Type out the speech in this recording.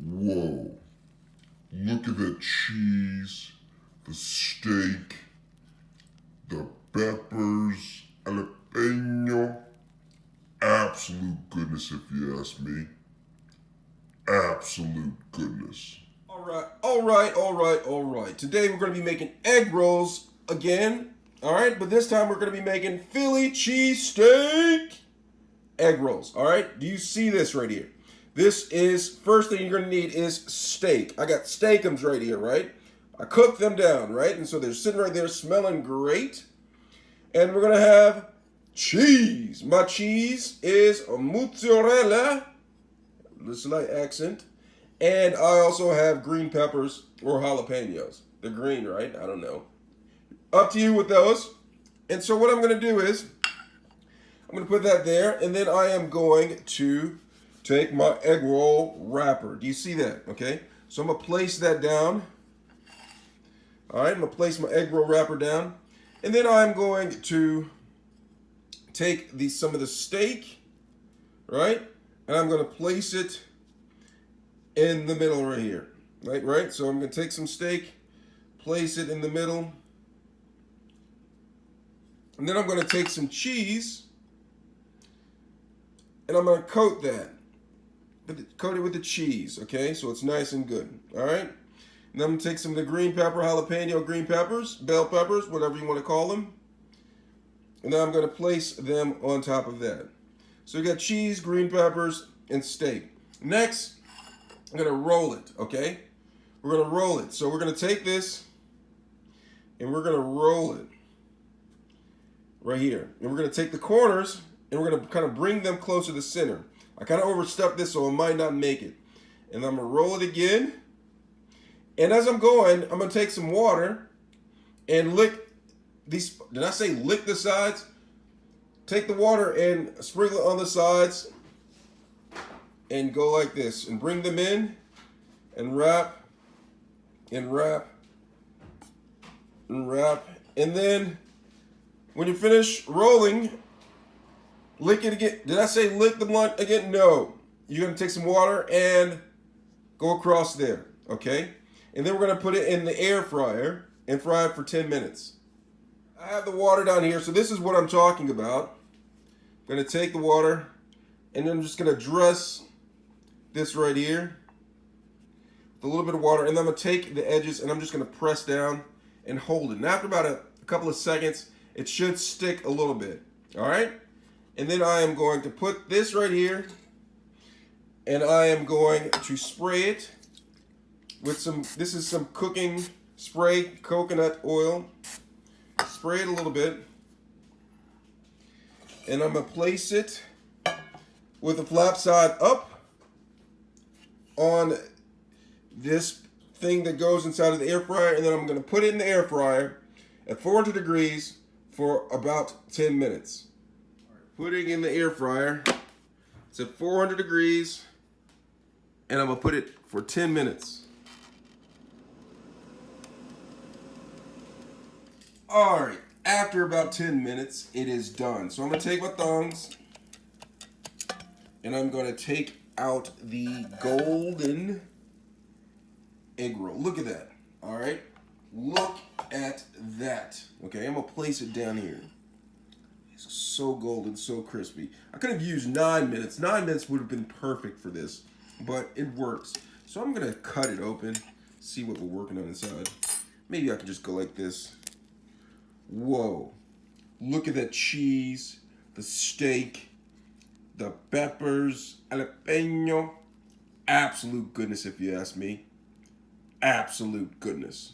Whoa. Look at the cheese, the steak, the peppers, jalapeno. Absolute goodness, if you ask me. Absolute goodness. All right. Today we're going to be making egg rolls again. All right, but this time we're going to be making Philly cheesesteak egg rolls. All right, do you see this right here? This is, first thing you're going to need is steak. I got steakums right here, right? I cooked them down, right? And so they're sitting right there smelling great. And we're going to have cheese. My cheese is a mozzarella. Slight accent. And I also have green peppers or jalapenos. They're green, right? I don't know. Up to you with those. And so what I'm going to do is, I'm going to put that there. And then I am going to take my egg roll wrapper. Do you see that? Okay. So I'm going to place that down. All right. I'm going to place my egg roll wrapper down. And then I'm going to take some of the steak, right? And I'm going to place it in the middle right here. Right? So I'm going to take some steak, place it in the middle. And then I'm going to take some cheese, and I'm going to coat that. Coat it with the cheese, okay? So it's nice and good, all right? And then I'm going to take some of the green pepper, jalapeno green peppers, bell peppers, whatever you want to call them. And then I'm going to place them on top of that. So we got cheese, green peppers, and steak. Next, I'm going to roll it, okay? We're going to roll it. So we're going to take this, and we're going to roll it right here. And we're going to take the corners, and we're going to kind of bring them closer to the center. I kind of overstuffed this, so I might not make it. And I'm going to roll it again. And as I'm going, I'm going to take some water and lick these. Did I say lick the sides? Take the water and sprinkle it on the sides and go like this. And bring them in and wrap and wrap and wrap. And then when you finish rolling, lick it again. Did I say lick the blunt again? No. You're going to take some water and go across there, okay? And then we're going to put it in the air fryer and fry it for 10 minutes. I have the water down here, so this is what I'm talking about. I'm going to take the water, and then I'm just going to dress this right here with a little bit of water, and then I'm going to take the edges, and I'm just going to press down and hold it. And after about a couple of seconds, it should stick a little bit, all right? And then I am going to put this right here, and I am going to spray it with some, this is some cooking spray, coconut oil. Spray it a little bit. And I'm going to place it with the flap side up on this thing that goes inside of the air fryer, and then I'm going to put it in the air fryer at 400 degrees for about 10 minutes. Putting in the air fryer, it's at 400 degrees, and I'm going to put it for 10 minutes. All right, after about 10 minutes, it is done. So I'm going to take my tongs, and I'm going to take out the golden egg roll. Look at that, all right? Look at that. Okay, I'm going to place it down here. It's so golden, so crispy. I could have used 9 minutes. 9 minutes would have been perfect for this, but it works. So I'm going to cut it open, see what we're working on inside. Maybe I can just go like this. Whoa, look at that cheese, the steak, the peppers, jalapeno. Absolute goodness, if you ask me. Absolute goodness.